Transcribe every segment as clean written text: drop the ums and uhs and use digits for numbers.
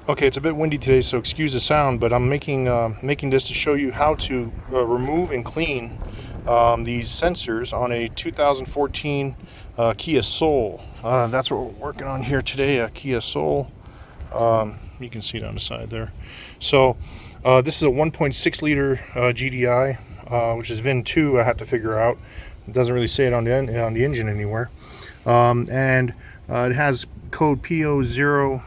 Okay, it's a bit windy today, so excuse the sound, but I'm making this to show you how to remove and clean these sensors on a 2014 Kia Soul. That's what we're working on here today, a Kia Soul. You can see it on the side there. So this is a 1.6 liter GDI, which is VIN 2. I have to figure out. It doesn't really say it on the engine anywhere, and it has code P00.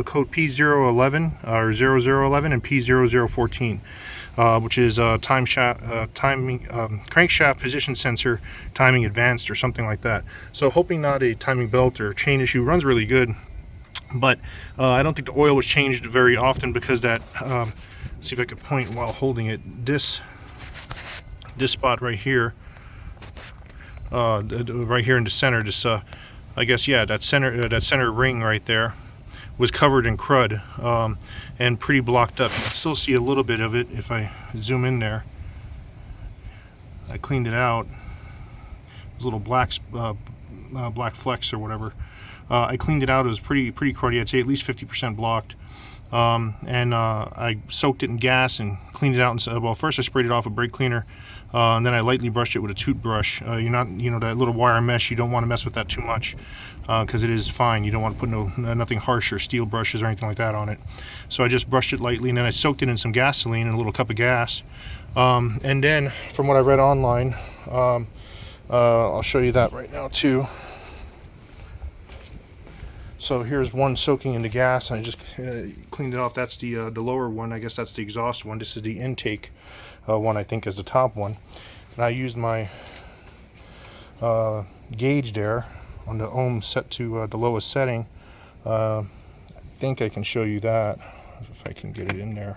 Code P0011 or 0011 and P0014, which is crankshaft position sensor timing advanced or something like that. So hoping not a timing belt or chain issue. Runs really good, but I don't think the oil was changed very often because that. Let's see if I could point while holding it. This spot right here, right here in the center. This I guess, yeah, that center ring right there was covered in crud and pretty blocked up. You can still see a little bit of it if I zoom in there. I cleaned it out. Those little black flecks or whatever. I cleaned it out. It was pretty cruddy. I'd say at least 50% blocked. And I soaked it in gas and cleaned it out. And well, first I sprayed it off with brake cleaner, and then I lightly brushed it with a toothbrush. That little wire mesh, you don't want to mess with that too much because it is fine. You don't want to put nothing harsh or steel brushes or anything like that on it. So I just brushed it lightly, and then I soaked it in some gasoline and a little cup of gas. And then, from what I read online, I'll show you that right now too. So here's one soaking in the gas, and I just cleaned it off. That's the lower one. I guess that's the exhaust one. This is the intake one, I think, is the top one. And I used my gauge there on the ohms set to the lowest setting. I think I can show you that if I can get it in there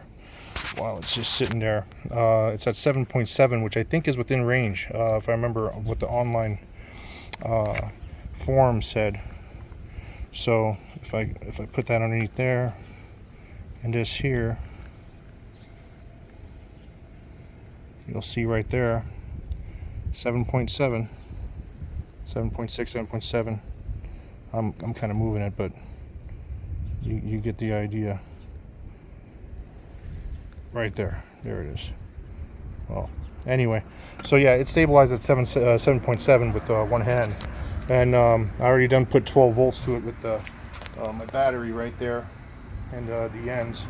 while it's just sitting there. It's at 7.7, which I think is within range, if I remember what the online form said. So if I put that underneath there and this here, you'll see right there 7.7, 7.6, 7.7. I'm kind of moving it, but you get the idea. Right there it is. Well, anyway, so yeah, it's stabilized at 7.7 with one hand. And I already done put 12 volts to it with my battery right there, and the ends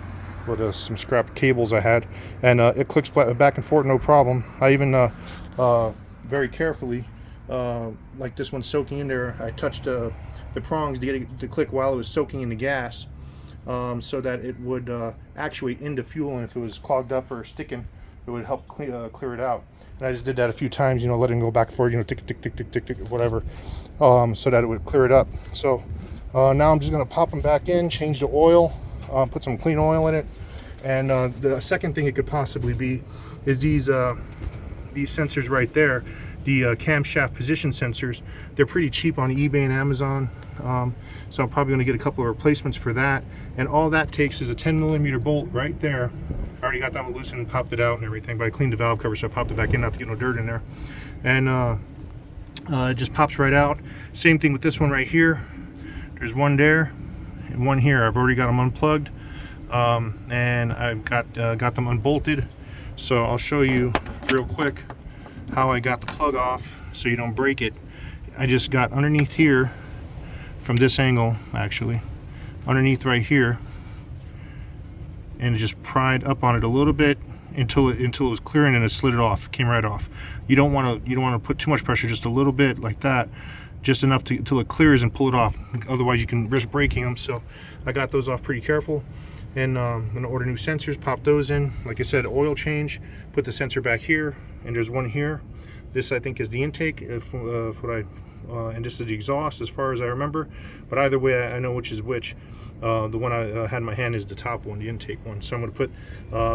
with some scrap cables I had, and it clicks back and forth no problem. I even very carefully, like this one soaking in there, I touched the prongs to get it to click while it was soaking in the gas, so that it would actuate into fuel, and if it was clogged up or sticking, it would help clear it out. And I just did that a few times, letting it go back and forth, tick, tick, tick, tick, tick, tick, whatever, so that it would clear it up. So now I'm just going to pop them back in, change the oil, put some clean oil in it. And the second thing it could possibly be is these sensors right there, the camshaft position sensors. They're pretty cheap on eBay and Amazon, so I'm probably going to get a couple of replacements for that. And all that takes is a 10mm bolt right there. I already got that one loosened and popped it out and everything, but I cleaned the valve cover, so I popped it back in not to get no dirt in there. And it just pops right out. Same thing with this one right here. There's one there and one here. I've already got them unplugged, and I've got them unbolted. So I'll show you real quick how I got the plug off so you don't break it. I just got underneath here from this angle, actually underneath right here, and just pried up on it a little bit until it was clearing, and it slid it off, came right off. You don't want to put too much pressure, just a little bit like that, just enough until it clears and pull it off. Otherwise you can risk breaking them. So I got those off pretty careful, and I'm gonna order new sensors, pop those in. Like I said, oil change, put the sensor back here, and there's one here. This I think is the intake, and this is the exhaust as far as I remember, but either way I know which is which. The one I had in my hand is the top one, the intake one. So I'm going to put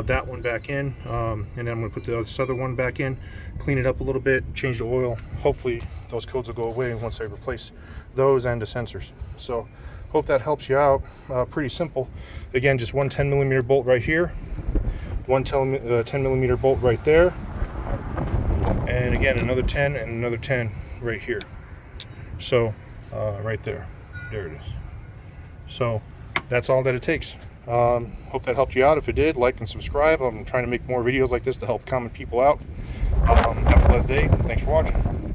that one back in, and then I'm going to put this other one back in, clean it up a little bit, change the oil. Hopefully those codes will go away once I replace those and the sensors. So hope that helps you out. Pretty simple. Again, just one 10mm bolt right here, one 10mm bolt right there, and again another 10 and another 10 right here. So right there it is. So that's all that it takes. Hope that helped you out. If it did, like and subscribe. I'm trying to make more videos like this to help common people out. Have a blessed day. Thanks for watching.